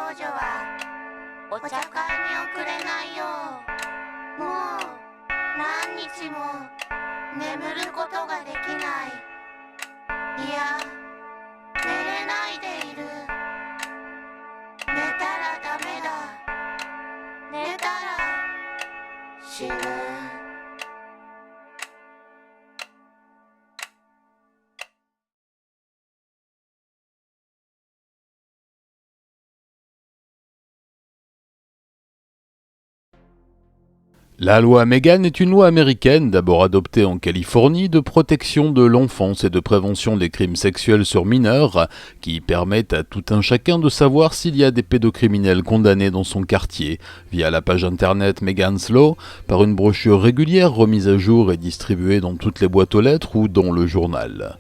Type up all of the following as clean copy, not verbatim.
女はお茶会に遅れないよ。もう何日も眠ることができない。いや、寝れないでいる。寝たらダメだ。寝たら死ぬ。La loi Megan est une loi américaine, d'abord adoptée en Californie, de protection de l'enfance et de prévention des crimes sexuels sur mineurs, qui permettent à tout un chacun de savoir s'il y a des pédocriminels condamnés dans son quartier, via la page internet Megan's Law, par une brochure régulière remise à jour et distribuée dans toutes les boîtes aux lettres ou dans le journal.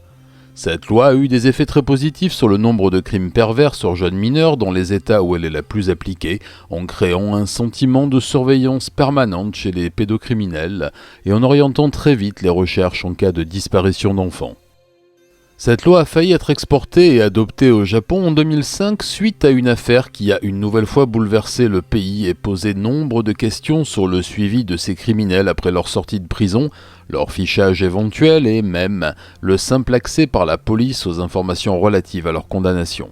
Cette loi a eu des effets très positifs sur le nombre de crimes pervers sur jeunes mineurs dans les États où elle est la plus appliquée, en créant un sentiment de surveillance permanente chez les pédocriminels et en orientant très vite les recherches en cas de disparition d'enfants. Cette loi a failli être exportée et adoptée au Japon en 2005 suite à une affaire qui a une nouvelle fois bouleversé le pays et posé nombre de questions sur le suivi de ces criminels après leur sortie de prison, leur fichage éventuel et même le simple accès par la police aux informations relatives à leur condamnation.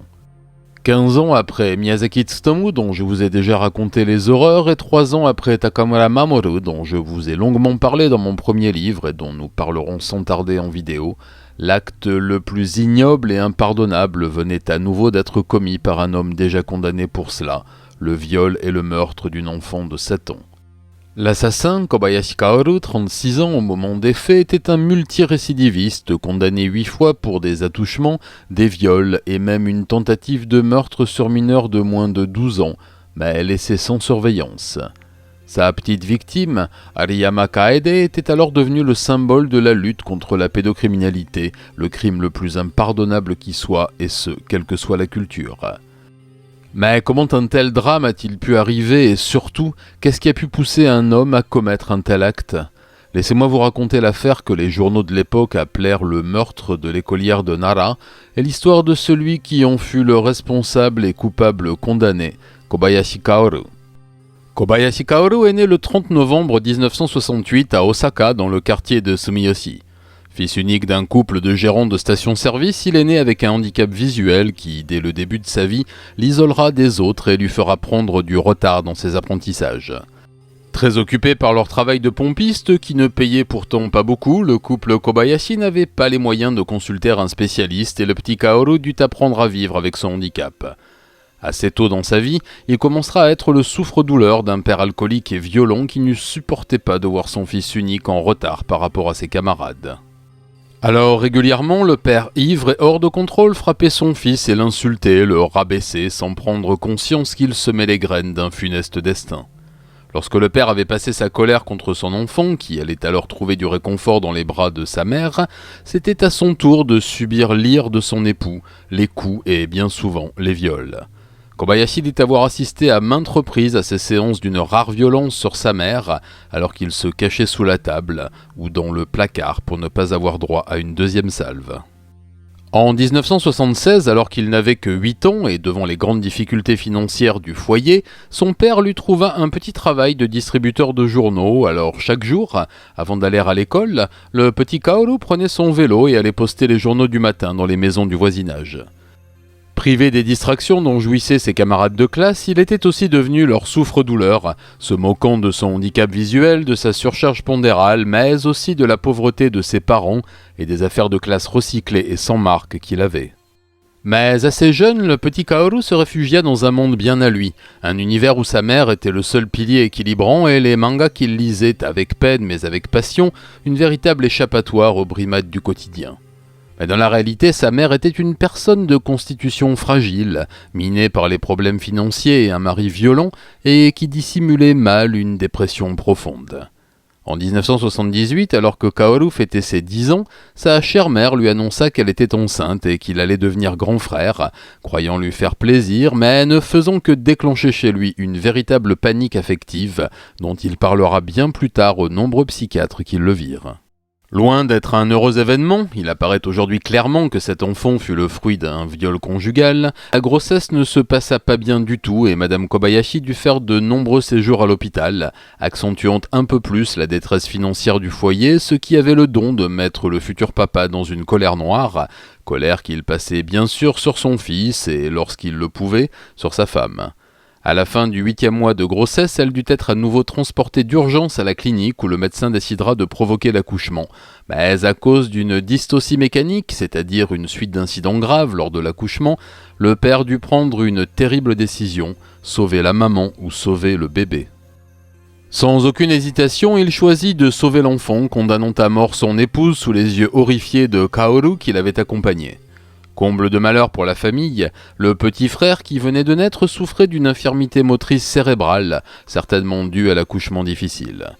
15 ans après Miyazaki Tsutomu, dont je vous ai déjà raconté les horreurs, et 3 ans après Takamura Mamoru, dont je vous ai longuement parlé dans mon premier livre et dont nous parlerons sans tarder en vidéo, l'acte le plus ignoble et impardonnable venait à nouveau d'être commis par un homme déjà condamné pour cela, le viol et le meurtre d'une enfant de 7 ans. L'assassin, Kobayashi Kaoru, 36 ans au moment des faits, était un multirécidiviste condamné 8 fois pour des attouchements, des viols et même une tentative de meurtre sur mineur de moins de 12 ans, mais laissé sans surveillance. Sa petite victime, Ariyama Kaede, était alors devenue le symbole de la lutte contre la pédocriminalité, le crime le plus impardonnable qui soit, et ce, quelle que soit la culture. Mais comment un tel drame a-t-il pu arriver et surtout, qu'est-ce qui a pu pousser un homme à commettre un tel acte ? Laissez-moi vous raconter l'affaire que les journaux de l'époque appelèrent le meurtre de l'écolière de Nara et l'histoire de celui qui en fut le responsable et coupable condamné, Kobayashi Kaoru. Kobayashi Kaoru est né le 30 novembre 1968 à Osaka dans le quartier de Sumiyoshi. Fils unique d'un couple de gérants de station-service, il est né avec un handicap visuel qui, dès le début de sa vie, l'isolera des autres et lui fera prendre du retard dans ses apprentissages. Très occupé par leur travail de pompiste, qui ne payait pourtant pas beaucoup, le couple Kobayashi n'avait pas les moyens de consulter un spécialiste et le petit Kaoru dut apprendre à vivre avec son handicap. Assez tôt dans sa vie, il commencera à être le souffre-douleur d'un père alcoolique et violent qui ne supportait pas de voir son fils unique en retard par rapport à ses camarades. Alors régulièrement, le père ivre et hors de contrôle frappait son fils et l'insultait, le rabaissait sans prendre conscience qu'il semait les graines d'un funeste destin. Lorsque le père avait passé sa colère contre son enfant, qui allait alors trouver du réconfort dans les bras de sa mère, c'était à son tour de subir l'ire de son époux, les coups et bien souvent les viols. Kobayashi dit avoir assisté à maintes reprises à ces séances d'une rare violence sur sa mère, alors qu'il se cachait sous la table ou dans le placard pour ne pas avoir droit à une deuxième salve. En 1976, alors qu'il n'avait que 8 ans et devant les grandes difficultés financières du foyer, son père lui trouva un petit travail de distributeur de journaux. Alors chaque jour, avant d'aller à l'école, le petit Kaoru prenait son vélo et allait poster les journaux du matin dans les maisons du voisinage. Privé des distractions dont jouissaient ses camarades de classe, il était aussi devenu leur souffre-douleur, se moquant de son handicap visuel, de sa surcharge pondérale, mais aussi de la pauvreté de ses parents et des affaires de classe recyclées et sans marque qu'il avait. Mais assez jeune, le petit Kaoru se réfugia dans un monde bien à lui, un univers où sa mère était le seul pilier équilibrant et les mangas qu'il lisait avec peine mais avec passion, une véritable échappatoire aux brimades du quotidien. Mais dans la réalité, sa mère était une personne de constitution fragile, minée par les problèmes financiers et un mari violent, et qui dissimulait mal une dépression profonde. En 1978, alors que Kaoru fêtait ses 10 ans, sa chère mère lui annonça qu'elle était enceinte et qu'il allait devenir grand frère, croyant lui faire plaisir, mais ne faisant que déclencher chez lui une véritable panique affective, dont il parlera bien plus tard aux nombreux psychiatres qui le virent. Loin d'être un heureux événement, il apparaît aujourd'hui clairement que cet enfant fut le fruit d'un viol conjugal, la grossesse ne se passa pas bien du tout et Madame Kobayashi dut faire de nombreux séjours à l'hôpital, accentuant un peu plus la détresse financière du foyer, ce qui avait le don de mettre le futur papa dans une colère noire, colère qu'il passait bien sûr sur son fils et, lorsqu'il le pouvait, sur sa femme. À la fin du 8e mois de grossesse, elle dut être à nouveau transportée d'urgence à la clinique où le médecin décidera de provoquer l'accouchement. Mais à cause d'une dystocie mécanique, c'est-à-dire une suite d'incidents graves lors de l'accouchement, le père dut prendre une terrible décision, sauver la maman ou sauver le bébé. Sans aucune hésitation, il choisit de sauver l'enfant, condamnant à mort son épouse sous les yeux horrifiés de Kaoru qui l'avait accompagné. Comble de malheur pour la famille, le petit frère qui venait de naître souffrait d'une infirmité motrice cérébrale, certainement due à l'accouchement difficile.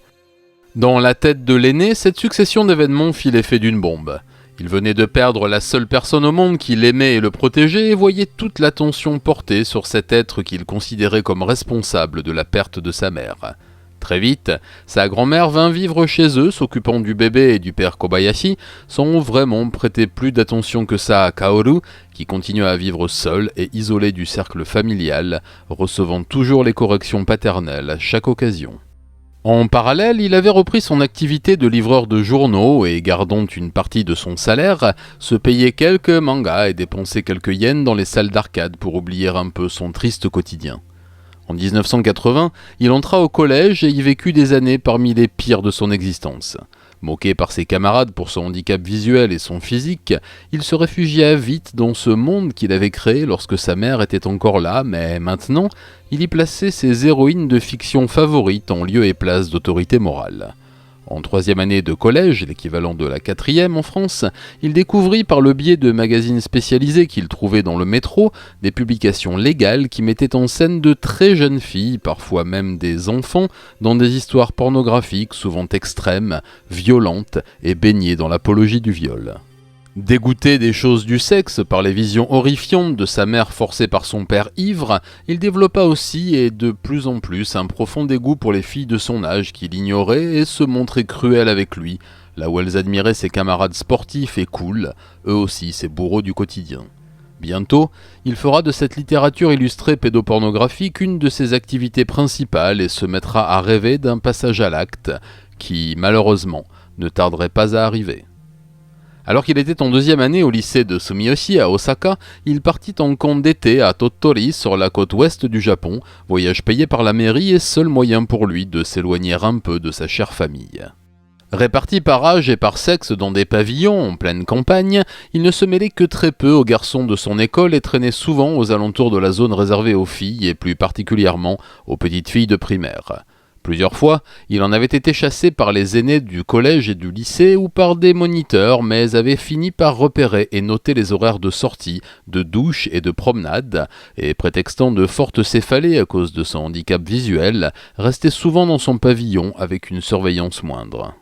Dans la tête de l'aîné, cette succession d'événements fit l'effet d'une bombe. Il venait de perdre la seule personne au monde qui l'aimait et le protégeait et voyait toute l'attention portée sur cet être qu'il considérait comme responsable de la perte de sa mère. Très vite, sa grand-mère vint vivre chez eux, s'occupant du bébé et du père Kobayashi, sans vraiment prêter plus d'attention que ça à Kaoru, qui continua à vivre seul et isolé du cercle familial, recevant toujours les corrections paternelles à chaque occasion. En parallèle, il avait repris son activité de livreur de journaux et, gardant une partie de son salaire, se payait quelques mangas et dépensait quelques yens dans les salles d'arcade pour oublier un peu son triste quotidien. En 1980, il entra au collège et y vécut des années parmi les pires de son existence. Moqué par ses camarades pour son handicap visuel et son physique, il se réfugia vite dans ce monde qu'il avait créé lorsque sa mère était encore là, mais maintenant, il y plaçait ses héroïnes de fiction favorites en lieu et place d'autorité morale. En 3e année de collège, l'équivalent de la 4e en France, il découvrit par le biais de magazines spécialisés qu'il trouvait dans le métro des publications légales qui mettaient en scène de très jeunes filles, parfois même des enfants, dans des histoires pornographiques souvent extrêmes, violentes et baignées dans l'apologie du viol. Dégoûté des choses du sexe par les visions horrifiantes de sa mère forcée par son père ivre, il développa aussi et de plus en plus un profond dégoût pour les filles de son âge qui l'ignoraient et se montraient cruelles avec lui, là où elles admiraient ses camarades sportifs et cool, eux aussi ses bourreaux du quotidien. Bientôt, il fera de cette littérature illustrée pédopornographique une de ses activités principales et se mettra à rêver d'un passage à l'acte qui, malheureusement, ne tarderait pas à arriver. Alors qu'il était en 2e année au lycée de Sumiyoshi à Osaka, il partit en camp d'été à Tottori sur la côte ouest du Japon, voyage payé par la mairie et seul moyen pour lui de s'éloigner un peu de sa chère famille. Réparti par âge et par sexe dans des pavillons en pleine campagne, il ne se mêlait que très peu aux garçons de son école et traînait souvent aux alentours de la zone réservée aux filles et plus particulièrement aux petites filles de primaire. Plusieurs fois, il en avait été chassé par les aînés du collège et du lycée ou par des moniteurs, mais avait fini par repérer et noter les horaires de sortie, de douche et de promenade, et prétextant de fortes céphalées à cause de son handicap visuel, restait souvent dans son pavillon avec une surveillance moindre.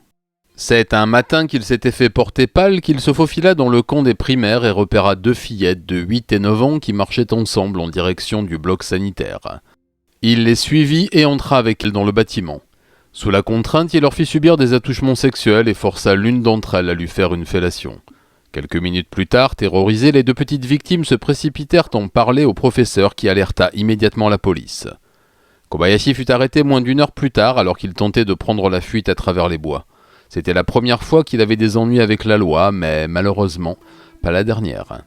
C'est un matin qu'il s'était fait porter pâle qu'il se faufila dans le camp des primaires et repéra 2 fillettes de 8 et 9 ans qui marchaient ensemble en direction du bloc sanitaire. Il les suivit et entra avec elles dans le bâtiment. Sous la contrainte, il leur fit subir des attouchements sexuels et força l'une d'entre elles à lui faire une fellation. Quelques minutes plus tard, terrorisées, les 2 petites victimes se précipitèrent en parler au professeur qui alerta immédiatement la police. Kobayashi fut arrêté moins d'1 heure plus tard alors qu'il tentait de prendre la fuite à travers les bois. C'était la première fois qu'il avait des ennuis avec la loi, mais malheureusement, pas la dernière.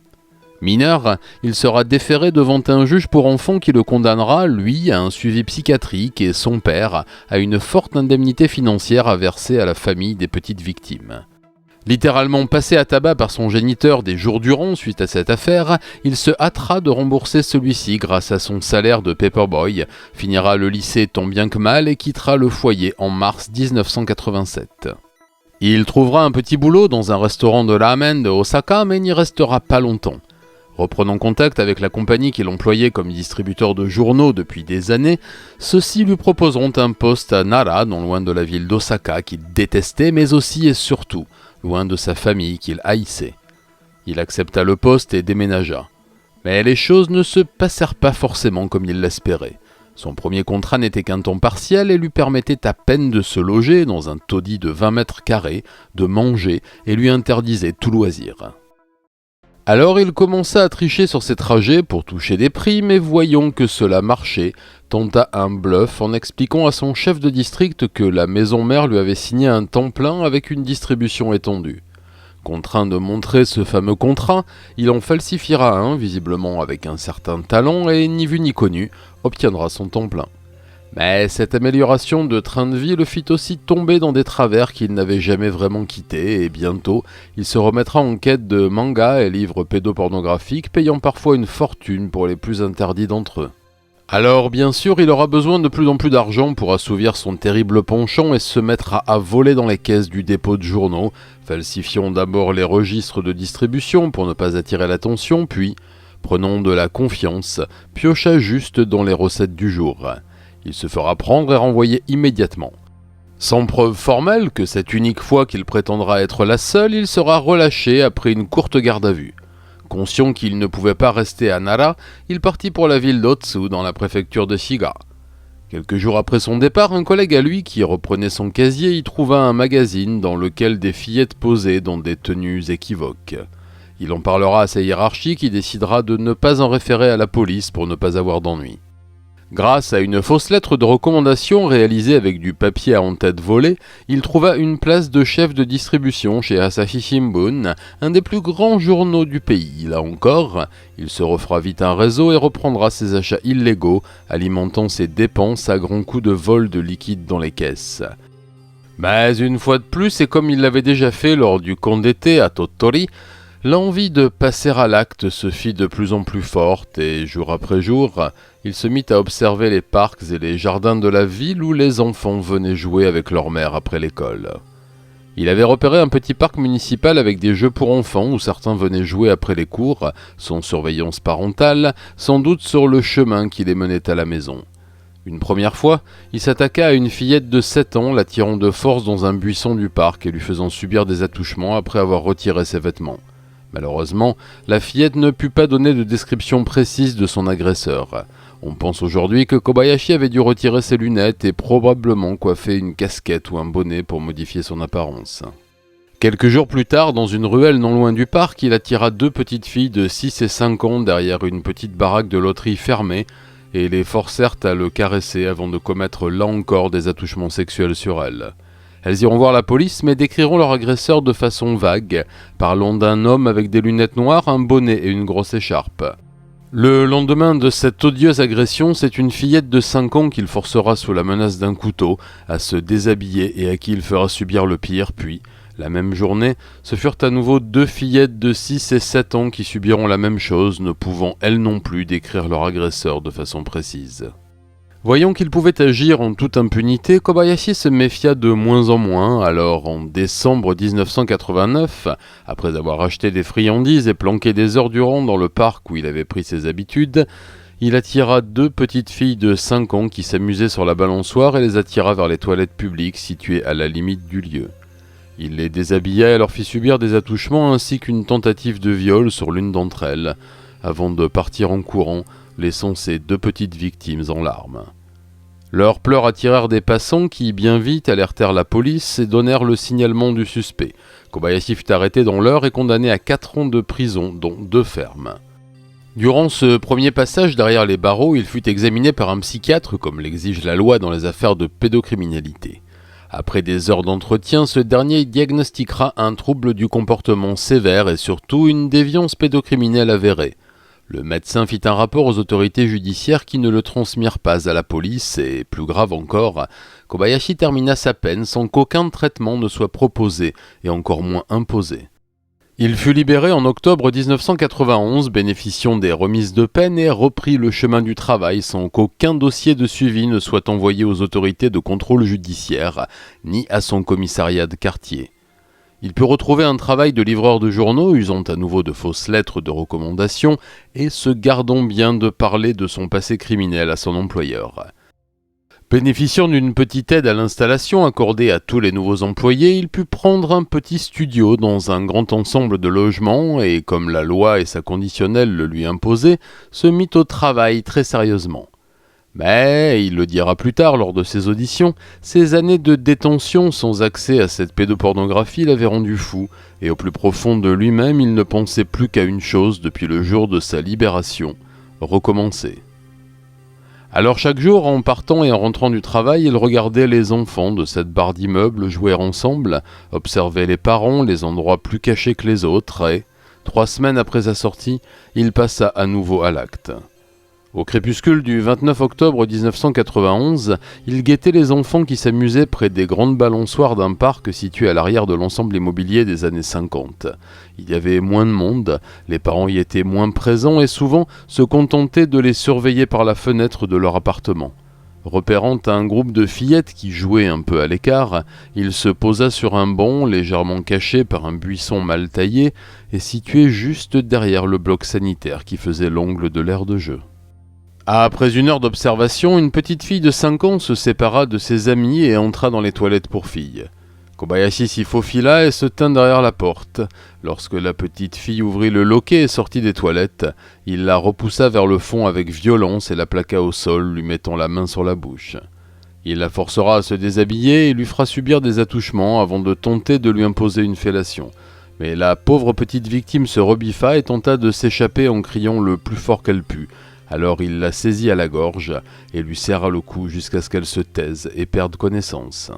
Mineur, il sera déféré devant un juge pour enfants qui le condamnera, lui, à un suivi psychiatrique et son père à une forte indemnité financière à verser à la famille des petites victimes. Littéralement passé à tabac par son géniteur des jours durant suite à cette affaire, il se hâtera de rembourser celui-ci grâce à son salaire de paperboy, finira le lycée tant bien que mal et quittera le foyer en mars 1987. Il trouvera un petit boulot dans un restaurant de ramen de Osaka mais n'y restera pas longtemps. Reprenant contact avec la compagnie qui l'employait comme distributeur de journaux depuis des années, ceux-ci lui proposeront un poste à Nara, non loin de la ville d'Osaka qu'il détestait, mais aussi et surtout loin de sa famille qu'il haïssait. Il accepta le poste et déménagea. Mais les choses ne se passèrent pas forcément comme il l'espérait. Son premier contrat n'était qu'un temps partiel et lui permettait à peine de se loger dans un taudis de 20 mètres carrés, de manger et lui interdisait tout loisir. Alors il commença à tricher sur ses trajets pour toucher des primes et voyant que cela marchait, tenta un bluff en expliquant à son chef de district que la maison mère lui avait signé un temps plein avec une distribution étendue. Contraint de montrer ce fameux contrat, il en falsifiera un, visiblement avec un certain talent et ni vu ni connu, obtiendra son temps plein. Mais cette amélioration de train de vie le fit aussi tomber dans des travers qu'il n'avait jamais vraiment quittés et bientôt, il se remettra en quête de mangas et livres pédopornographiques, payant parfois une fortune pour les plus interdits d'entre eux. Alors bien sûr, il aura besoin de plus en plus d'argent pour assouvir son terrible penchant et se mettre à voler dans les caisses du dépôt de journaux, falsifiant d'abord les registres de distribution pour ne pas attirer l'attention, puis, prenant de la confiance, piocha juste dans les recettes du jour. Il se fera prendre et renvoyer immédiatement. Sans preuve formelle que cette unique fois qu'il prétendra être la seule, il sera relâché après une courte garde à vue. Conscient qu'il ne pouvait pas rester à Nara, il partit pour la ville d'Otsu dans la préfecture de Shiga. Quelques jours après son départ, un collègue à lui qui reprenait son casier y trouva un magazine dans lequel des fillettes posaient dans des tenues équivoques. Il en parlera à sa hiérarchie qui décidera de ne pas en référer à la police pour ne pas avoir d'ennui. Grâce à une fausse lettre de recommandation réalisée avec du papier à en-tête volé, il trouva une place de chef de distribution chez Asahi Shimbun, un des plus grands journaux du pays. Là encore, il se refera vite un réseau et reprendra ses achats illégaux, alimentant ses dépenses à grands coups de vol de liquide dans les caisses. Mais une fois de plus, et comme il l'avait déjà fait lors du camp d'été à Tottori, l'envie de passer à l'acte se fit de plus en plus forte et, jour après jour, il se mit à observer les parcs et les jardins de la ville où les enfants venaient jouer avec leur mère après l'école. Il avait repéré un petit parc municipal avec des jeux pour enfants où certains venaient jouer après les cours, sans surveillance parentale, sans doute sur le chemin qui les menait à la maison. Une première fois, il s'attaqua à une fillette de 7 ans, l'attirant de force dans un buisson du parc et lui faisant subir des attouchements après avoir retiré ses vêtements. Malheureusement, la fillette ne put pas donner de description précise de son agresseur. On pense aujourd'hui que Kobayashi avait dû retirer ses lunettes et probablement coiffer une casquette ou un bonnet pour modifier son apparence. Quelques jours plus tard, dans une ruelle non loin du parc, il attira 2 petites filles de 6 et 5 ans derrière une petite baraque de loterie fermée et les forcèrent à le caresser avant de commettre là encore des attouchements sexuels sur elles. Elles iront voir la police mais décriront leur agresseur de façon vague, parlant d'un homme avec des lunettes noires, un bonnet et une grosse écharpe. Le lendemain de cette odieuse agression, c'est une fillette de 5 ans qu'il forcera sous la menace d'un couteau à se déshabiller et à qui il fera subir le pire, puis, la même journée, ce furent à nouveau 2 fillettes de 6 et 7 ans qui subiront la même chose, ne pouvant elles non plus décrire leur agresseur de façon précise. Voyant qu'il pouvait agir en toute impunité, Kobayashi se méfia de moins en moins, alors en décembre 1989, après avoir acheté des friandises et planqué des heures durant dans le parc où il avait pris ses habitudes, il attira 2 petites filles de 5 ans qui s'amusaient sur la balançoire et les attira vers les toilettes publiques situées à la limite du lieu. Il les déshabilla et leur fit subir des attouchements ainsi qu'une tentative de viol sur l'une d'entre elles, avant de partir en courant, laissant ses 2 petites victimes en larmes. Leurs pleurs attirèrent des passants qui, bien vite, alertèrent la police et donnèrent le signalement du suspect. Kobayashi fut arrêté dans l'heure et condamné à 4 ans de prison, dont 2 fermes. Durant ce premier passage derrière les barreaux, il fut examiné par un psychiatre, comme l'exige la loi dans les affaires de pédocriminalité. Après des heures d'entretien, ce dernier diagnostiquera un trouble du comportement sévère et surtout une déviance pédocriminelle avérée. Le médecin fit un rapport aux autorités judiciaires qui ne le transmirent pas à la police et, plus grave encore, Kobayashi termina sa peine sans qu'aucun traitement ne soit proposé et encore moins imposé. Il fut libéré en octobre 1991, bénéficiant des remises de peine et reprit le chemin du travail sans qu'aucun dossier de suivi ne soit envoyé aux autorités de contrôle judiciaire, ni à son commissariat de quartier. Il put retrouver un travail de livreur de journaux, usant à nouveau de fausses lettres de recommandation et se gardant bien de parler de son passé criminel à son employeur. Bénéficiant d'une petite aide à l'installation accordée à tous les nouveaux employés, il put prendre un petit studio dans un grand ensemble de logements et, comme la loi et sa conditionnelle le lui imposaient, se mit au travail très sérieusement. Mais, il le dira plus tard lors de ses auditions, ces années de détention sans accès à cette pédopornographie l'avaient rendu fou, et au plus profond de lui-même, il ne pensait plus qu'à une chose depuis le jour de sa libération, recommencer. Alors chaque jour, en partant et en rentrant du travail, il regardait les enfants de cette barre d'immeubles jouer ensemble, observait les parents, les endroits plus cachés que les autres, et, 3 semaines après sa sortie, il passa à nouveau à l'acte. Au crépuscule du 29 octobre 1991, il guettait les enfants qui s'amusaient près des grandes balançoires d'un parc situé à l'arrière de l'ensemble immobilier des années 50. Il y avait moins de monde, les parents y étaient moins présents et souvent se contentaient de les surveiller par la fenêtre de leur appartement. Repérant un groupe de fillettes qui jouaient un peu à l'écart, il se posa sur un banc légèrement caché par un buisson mal taillé et situé juste derrière le bloc sanitaire qui faisait l'angle de l'aire de jeu. Après 1 heure d'observation, une petite fille de 5 ans se sépara de ses amis et entra dans les toilettes pour filles. Kobayashi s'y faufila et se tint derrière la porte. Lorsque la petite fille ouvrit le loquet et sortit des toilettes, il la repoussa vers le fond avec violence et la plaqua au sol, lui mettant la main sur la bouche. Il la forcera à se déshabiller et lui fera subir des attouchements avant de tenter de lui imposer une fellation. Mais la pauvre petite victime se rebiffa et tenta de s'échapper en criant le plus fort qu'elle put. Alors il la saisit à la gorge et lui serra le cou jusqu'à ce qu'elle se taise et perde connaissance.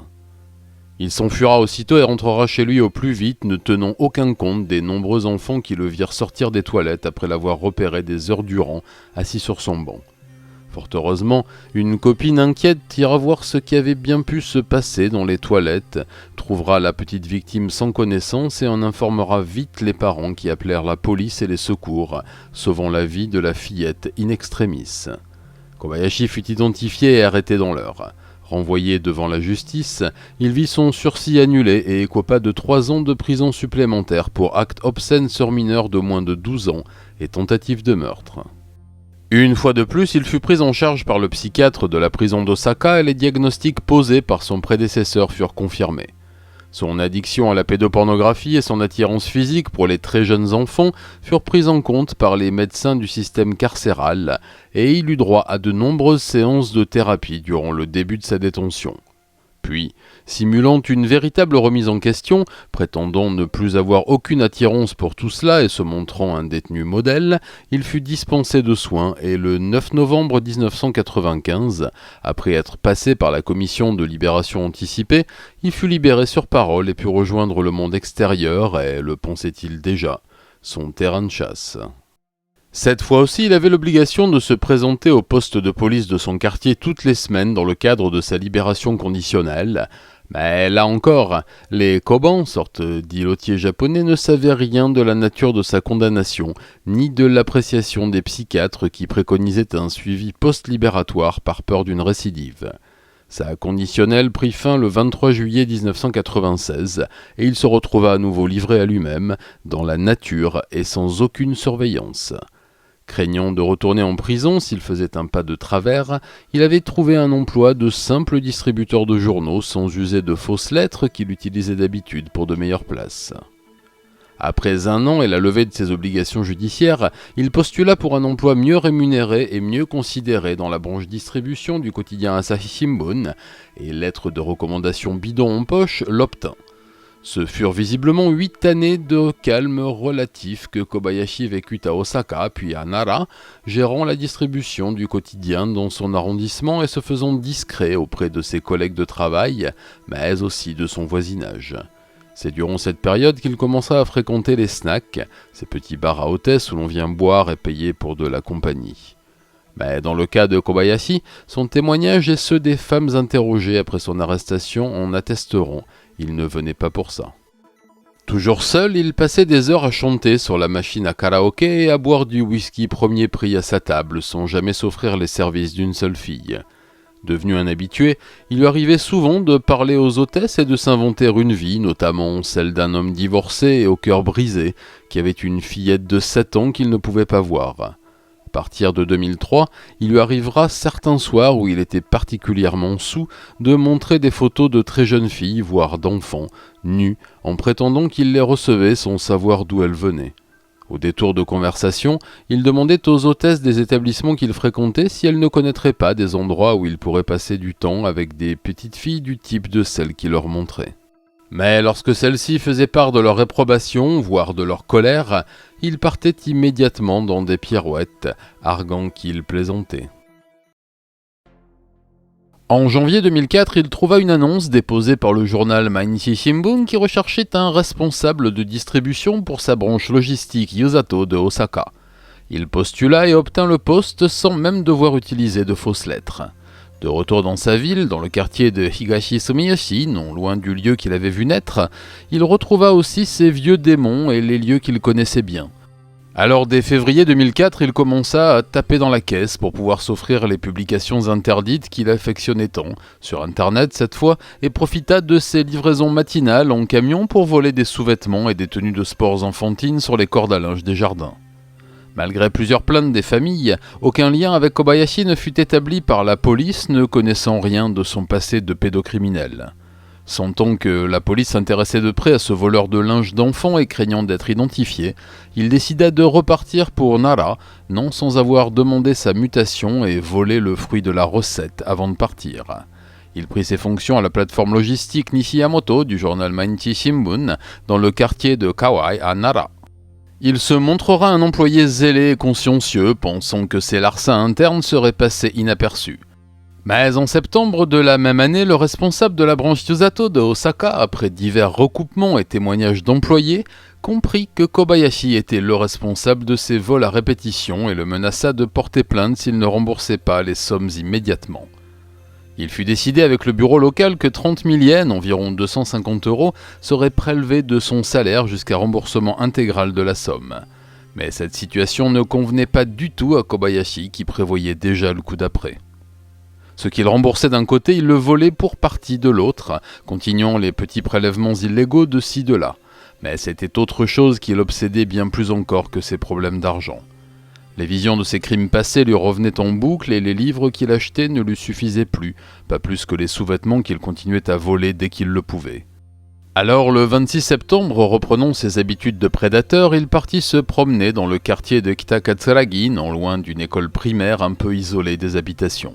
Il s'enfuira aussitôt et rentrera chez lui au plus vite, ne tenant aucun compte des nombreux enfants qui le virent sortir des toilettes après l'avoir repéré des heures durant, assis sur son banc. Fort heureusement, une copine inquiète ira voir ce qui avait bien pu se passer dans les toilettes, trouvera la petite victime sans connaissance et en informera vite les parents qui appelèrent la police et les secours, sauvant la vie de la fillette in extremis. Kobayashi fut identifié et arrêté dans l'heure. Renvoyé devant la justice, il vit son sursis annulé et écopa de 3 ans de prison supplémentaire pour acte obscène sur mineur de moins de 12 ans et tentative de meurtre. Une fois de plus, il fut pris en charge par le psychiatre de la prison d'Osaka et les diagnostics posés par son prédécesseur furent confirmés. Son addiction à la pédopornographie et son attirance physique pour les très jeunes enfants furent prises en compte par les médecins du système carcéral et il eut droit à de nombreuses séances de thérapie durant le début de sa détention. Puis, simulant une véritable remise en question, prétendant ne plus avoir aucune attirance pour tout cela et se montrant un détenu modèle, il fut dispensé de soins et le 9 novembre 1995, après être passé par la commission de libération anticipée, il fut libéré sur parole et put rejoindre le monde extérieur et, le pensait-il déjà, son terrain de chasse. Cette fois aussi, il avait l'obligation de se présenter au poste de police de son quartier toutes les semaines dans le cadre de sa libération conditionnelle. Mais là encore, les Koban, sorte d'îlotiers japonais, ne savaient rien de la nature de sa condamnation, ni de l'appréciation des psychiatres qui préconisaient un suivi post-libératoire par peur d'une récidive. Sa conditionnelle prit fin le 23 juillet 1996 et il se retrouva à nouveau livré à lui-même, dans la nature et sans aucune surveillance. Craignant de retourner en prison s'il faisait un pas de travers, il avait trouvé un emploi de simple distributeur de journaux sans user de fausses lettres qu'il utilisait d'habitude pour de meilleures places. Après 1 an et la levée de ses obligations judiciaires, il postula pour un emploi mieux rémunéré et mieux considéré dans la branche distribution du quotidien Asahi Shimbun, et lettre de recommandation bidon en poche l'obtint. Ce furent visiblement 8 années de calme relatif que Kobayashi vécut à Osaka puis à Nara, gérant la distribution du quotidien dans son arrondissement et se faisant discret auprès de ses collègues de travail, mais aussi de son voisinage. C'est durant cette période qu'il commença à fréquenter les snacks, ces petits bars à hôtesse où l'on vient boire et payer pour de la compagnie. Mais dans le cas de Kobayashi, son témoignage et ceux des femmes interrogées après son arrestation en attesteront. Il ne venait pas pour ça. Toujours seul, il passait des heures à chanter sur la machine à karaoké et à boire du whisky premier prix à sa table sans jamais s'offrir les services d'une seule fille. Devenu un habitué, il lui arrivait souvent de parler aux hôtesses et de s'inventer une vie, notamment celle d'un homme divorcé et au cœur brisé, qui avait une fillette de 7 ans qu'il ne pouvait pas voir. À partir de 2003, il lui arrivera certains soirs où il était particulièrement saoul de montrer des photos de très jeunes filles, voire d'enfants, nues, en prétendant qu'il les recevait sans savoir d'où elles venaient. Au détour de conversation, il demandait aux hôtesses des établissements qu'il fréquentait si elles ne connaîtraient pas des endroits où il pourrait passer du temps avec des petites filles du type de celles qu'il leur montrait. Mais lorsque celles-ci faisaient part de leur réprobation, voire de leur colère, il partait immédiatement dans des pirouettes, arguant qu'il plaisantait. En janvier 2004, il trouva une annonce déposée par le journal Mainichi Shimbun qui recherchait un responsable de distribution pour sa branche logistique Yusato de Osaka. Il postula et obtint le poste sans même devoir utiliser de fausses lettres. De retour dans sa ville, dans le quartier de Higashi Sumiyoshi, non loin du lieu qu'il avait vu naître, il retrouva aussi ses vieux démons et les lieux qu'il connaissait bien. Alors dès février 2004, il commença à taper dans la caisse pour pouvoir s'offrir les publications interdites qu'il affectionnait tant, sur internet cette fois, et profita de ses livraisons matinales en camion pour voler des sous-vêtements et des tenues de sports enfantines sur les cordes à linge des jardins. Malgré plusieurs plaintes des familles, aucun lien avec Kobayashi ne fut établi par la police ne connaissant rien de son passé de pédocriminel. Sentant que la police s'intéressait de près à ce voleur de linge d'enfant et craignant d'être identifié, il décida de repartir pour Nara, non sans avoir demandé sa mutation et volé le fruit de la recette avant de partir. Il prit ses fonctions à la plateforme logistique Nishiyamoto du journal Mainichi Shimbun dans le quartier de Kawai à Nara. Il se montrera un employé zélé et consciencieux, pensant que ses larcins internes seraient passés inaperçus. Mais en septembre de la même année, le responsable de la branche Yusato de Osaka, après divers recoupements et témoignages d'employés, comprit que Kobayashi était le responsable de ces vols à répétition et le menaça de porter plainte s'il ne remboursait pas les sommes immédiatement. Il fut décidé avec le bureau local que 30 000 yens, environ 250 €, seraient prélevés de son salaire jusqu'à remboursement intégral de la somme. Mais cette situation ne convenait pas du tout à Kobayashi qui prévoyait déjà le coup d'après. Ce qu'il remboursait d'un côté, il le volait pour partie de l'autre, continuant les petits prélèvements illégaux de ci de là. Mais c'était autre chose qui l'obsédait bien plus encore que ses problèmes d'argent. Les visions de ses crimes passés lui revenaient en boucle et les livres qu'il achetait ne lui suffisaient plus, pas plus que les sous-vêtements qu'il continuait à voler dès qu'il le pouvait. Alors, le 26 septembre, reprenant ses habitudes de prédateur, il partit se promener dans le quartier de Kitakatsuragi, non loin d'une école primaire un peu isolée des habitations.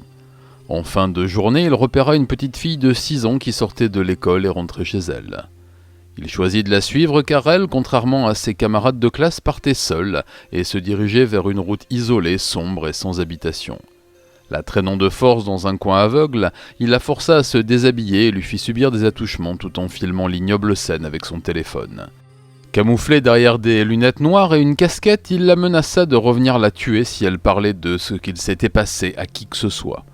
En fin de journée, il repéra une petite fille de 6 ans qui sortait de l'école et rentrait chez elle. Il choisit de la suivre car elle, contrairement à ses camarades de classe, partait seule et se dirigeait vers une route isolée, sombre et sans habitation. La traînant de force dans un coin aveugle, il la força à se déshabiller et lui fit subir des attouchements tout en filmant l'ignoble scène avec son téléphone. Camouflé derrière des lunettes noires et une casquette, il la menaça de revenir la tuer si elle parlait de ce qu'il s'était passé à qui que ce soit.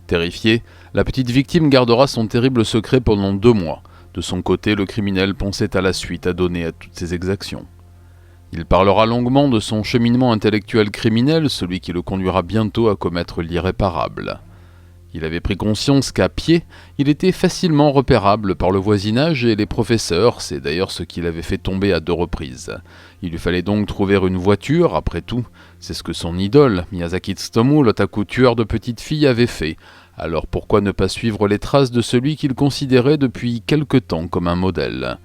Terrifiée, la petite victime gardera son terrible secret pendant 2 mois. De son côté, le criminel pensait à la suite à donner à toutes ses exactions. Il parlera longuement de son cheminement intellectuel criminel, celui qui le conduira bientôt à commettre l'irréparable. Il avait pris conscience qu'à pied, il était facilement repérable par le voisinage et les professeurs, c'est d'ailleurs ce qui l'avait fait tomber à 2 reprises. Il lui fallait donc trouver une voiture, après tout, c'est ce que son idole, Miyazaki Tsutomu, l'otaku tueur de petites filles, avait fait. Alors pourquoi ne pas suivre les traces de celui qu'il considérait depuis quelque temps comme un modèle ?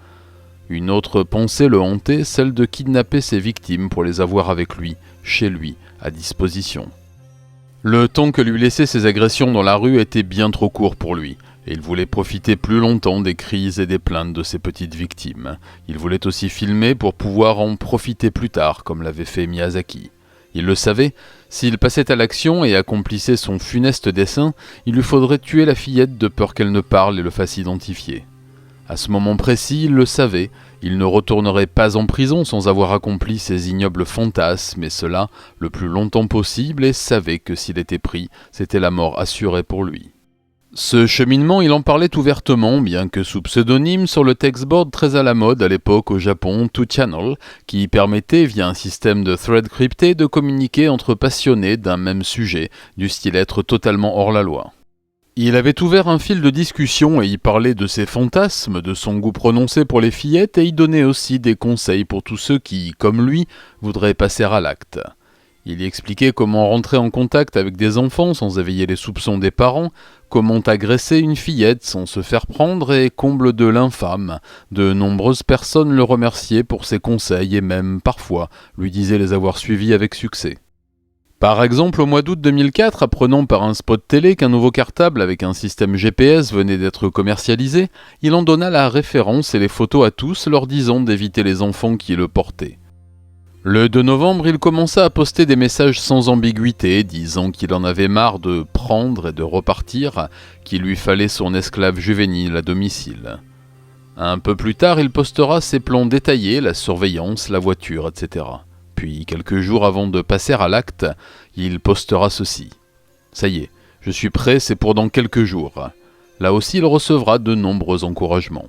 Une autre pensée le hantait, celle de kidnapper ses victimes pour les avoir avec lui, chez lui, à disposition. Le temps que lui laissaient ses agressions dans la rue était bien trop court pour lui, et il voulait profiter plus longtemps des cris et des plaintes de ses petites victimes. Il voulait aussi filmer pour pouvoir en profiter plus tard, comme l'avait fait Miyazaki. Il le savait, s'il passait à l'action et accomplissait son funeste dessein, il lui faudrait tuer la fillette de peur qu'elle ne parle et le fasse identifier. À ce moment précis, il le savait, il ne retournerait pas en prison sans avoir accompli ses ignobles fantasmes, et cela le plus longtemps possible, et savait que s'il était pris, c'était la mort assurée pour lui. Ce cheminement, il en parlait ouvertement, bien que sous pseudonyme, sur le textboard très à la mode à l'époque au Japon, 2Channel, qui permettait, via un système de thread crypté, de communiquer entre passionnés d'un même sujet, du style être totalement hors la loi. Il avait ouvert un fil de discussion et y parlait de ses fantasmes, de son goût prononcé pour les fillettes, et y donnait aussi des conseils pour tous ceux qui, comme lui, voudraient passer à l'acte. Il y expliquait comment rentrer en contact avec des enfants sans éveiller les soupçons des parents, comment agresser une fillette sans se faire prendre et, comble de l'infâme, de nombreuses personnes le remerciaient pour ses conseils et même, parfois, lui disaient les avoir suivis avec succès. Par exemple, au mois d'août 2004, apprenant par un spot télé qu'un nouveau cartable avec un système GPS venait d'être commercialisé, il en donna la référence et les photos à tous, leur disant d'éviter les enfants qui le portaient. Le 2 novembre, il commença à poster des messages sans ambiguïté, disant qu'il en avait marre de prendre et de repartir, qu'il lui fallait son esclave juvénile à domicile. Un peu plus tard, il postera ses plans détaillés, la surveillance, la voiture, etc. Puis, quelques jours avant de passer à l'acte, il postera ceci. « Ça y est, je suis prêt, c'est pour dans quelques jours. » Là aussi, il recevra de nombreux encouragements.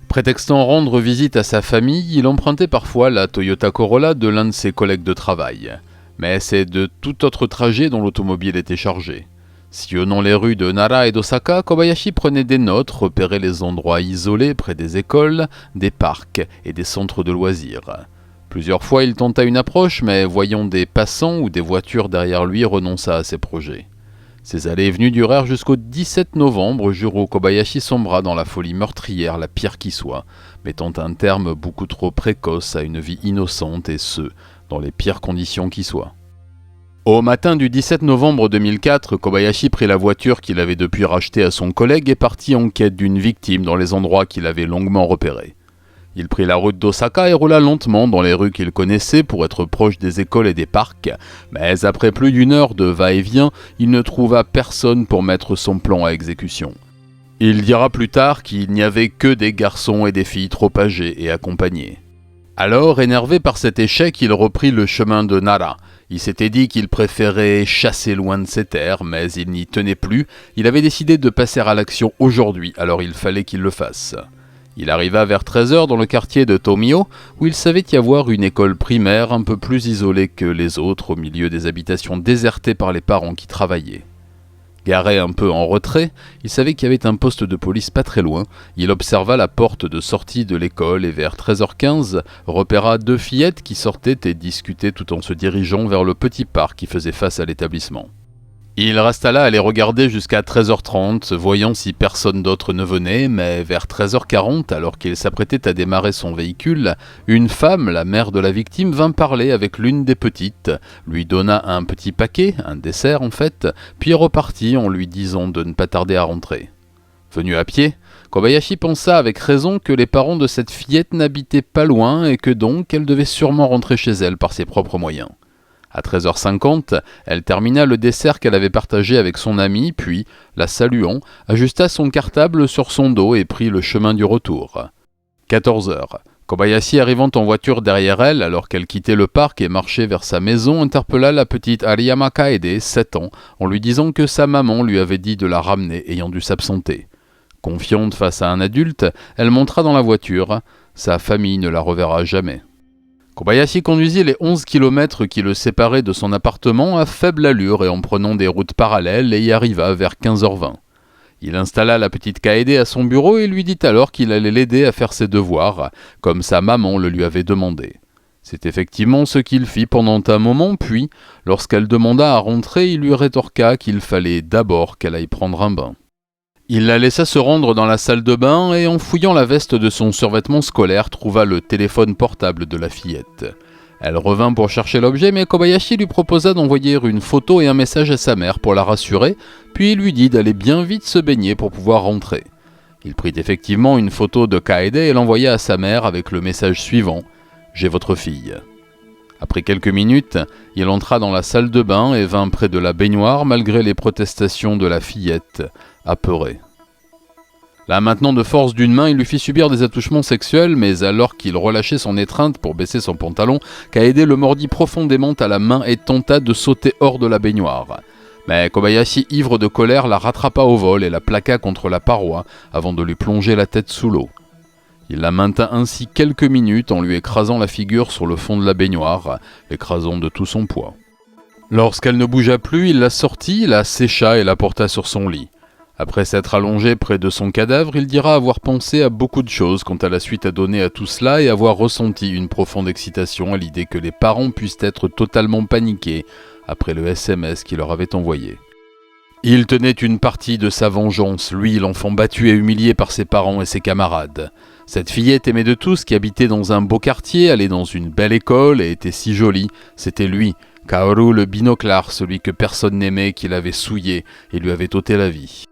Prétextant rendre visite à sa famille, il empruntait parfois la Toyota Corolla de l'un de ses collègues de travail. Mais c'est de tout autre trajet dont l'automobile était chargée. Sillonnant les rues de Nara et d'Osaka, Kobayashi prenait des notes, repérait les endroits isolés près des écoles, des parcs et des centres de loisirs. Plusieurs fois, il tenta une approche, mais voyant des passants ou des voitures derrière lui, renonça à ses projets. Ces allées et venues durèrent jusqu'au 17 novembre, jour où Kobayashi sombra dans la folie meurtrière la pire qui soit, mettant un terme beaucoup trop précoce à une vie innocente et ce, dans les pires conditions qui soient. Au matin du 17 novembre 2004, Kobayashi prit la voiture qu'il avait depuis rachetée à son collègue et partit en quête d'une victime dans les endroits qu'il avait longuement repérés. Il prit la route d'Osaka et roula lentement dans les rues qu'il connaissait pour être proche des écoles et des parcs, mais après plus d'une heure de va-et-vient, il ne trouva personne pour mettre son plan à exécution. Il dira plus tard qu'il n'y avait que des garçons et des filles trop âgés et accompagnés. Alors, énervé par cet échec, il reprit le chemin de Nara. Il s'était dit qu'il préférait chasser loin de ses terres, mais il n'y tenait plus. Il avait décidé de passer à l'action aujourd'hui, alors il fallait qu'il le fasse. Il arriva vers 13h dans le quartier de Tomio, où il savait y avoir une école primaire un peu plus isolée que les autres, au milieu des habitations désertées par les parents qui travaillaient. Garé un peu en retrait, il savait qu'il y avait un poste de police pas très loin. Il observa la porte de sortie de l'école et vers 13h15, repéra deux fillettes qui sortaient et discutaient tout en se dirigeant vers le petit parc qui faisait face à l'établissement. Il resta là à les regarder jusqu'à 13h30, voyant si personne d'autre ne venait, mais vers 13h40, alors qu'il s'apprêtait à démarrer son véhicule, une femme, la mère de la victime, vint parler avec l'une des petites, lui donna un petit paquet, un dessert en fait, puis repartit en lui disant de ne pas tarder à rentrer. Venu à pied, Kobayashi pensa avec raison que les parents de cette fillette n'habitaient pas loin et que donc elle devait sûrement rentrer chez elle par ses propres moyens. À 13h50, elle termina le dessert qu'elle avait partagé avec son ami, puis, la saluant, ajusta son cartable sur son dos et prit le chemin du retour. 14h. Kobayashi arrivant en voiture derrière elle, alors qu'elle quittait le parc et marchait vers sa maison, interpella la petite Ariyama Kaede, 7 ans, en lui disant que sa maman lui avait dit de la ramener ayant dû s'absenter. Confiante face à un adulte, elle montra dans la voiture. Sa famille ne la reverra jamais. Kobayashi conduisit les 11 km qui le séparaient de son appartement à faible allure et en prenant des routes parallèles et y arriva vers 15h20. Il installa la petite Kaede à son bureau et lui dit alors qu'il allait l'aider à faire ses devoirs, comme sa maman le lui avait demandé. C'est effectivement ce qu'il fit pendant un moment, puis, lorsqu'elle demanda à rentrer, il lui rétorqua qu'il fallait d'abord qu'elle aille prendre un bain. Il la laissa se rendre dans la salle de bain et en fouillant la veste de son survêtement scolaire, trouva le téléphone portable de la fillette. Elle revint pour chercher l'objet, mais Kobayashi lui proposa d'envoyer une photo et un message à sa mère pour la rassurer, puis il lui dit d'aller bien vite se baigner pour pouvoir rentrer. Il prit effectivement une photo de Kaede et l'envoya à sa mère avec le message suivant « J'ai votre fille ». Après quelques minutes, il entra dans la salle de bain et vint près de la baignoire malgré les protestations de la fillette, apeurée. Là maintenant de force d'une main, il lui fit subir des attouchements sexuels, mais alors qu'il relâchait son étreinte pour baisser son pantalon, Kaede le mordit profondément à la main et tenta de sauter hors de la baignoire. Mais Kobayashi, ivre de colère, la rattrapa au vol et la plaqua contre la paroi avant de lui plonger la tête sous l'eau. Il la maintint ainsi quelques minutes en lui écrasant la figure sur le fond de la baignoire, l'écrasant de tout son poids. Lorsqu'elle ne bougea plus, il la sortit, la sécha et la porta sur son lit. Après s'être allongé près de son cadavre, il dira avoir pensé à beaucoup de choses quant à la suite à donner à tout cela et avoir ressenti une profonde excitation à l'idée que les parents puissent être totalement paniqués après le SMS qu'il leur avait envoyé. Il tenait une partie de sa vengeance, lui, l'enfant battu et humilié par ses parents et ses camarades. Cette fillette aimée de tous, qui habitait dans un beau quartier, allait dans une belle école et était si jolie, c'était lui, Kaoru le binoclard, celui que personne n'aimait, qui l'avait souillé et lui avait ôté la vie.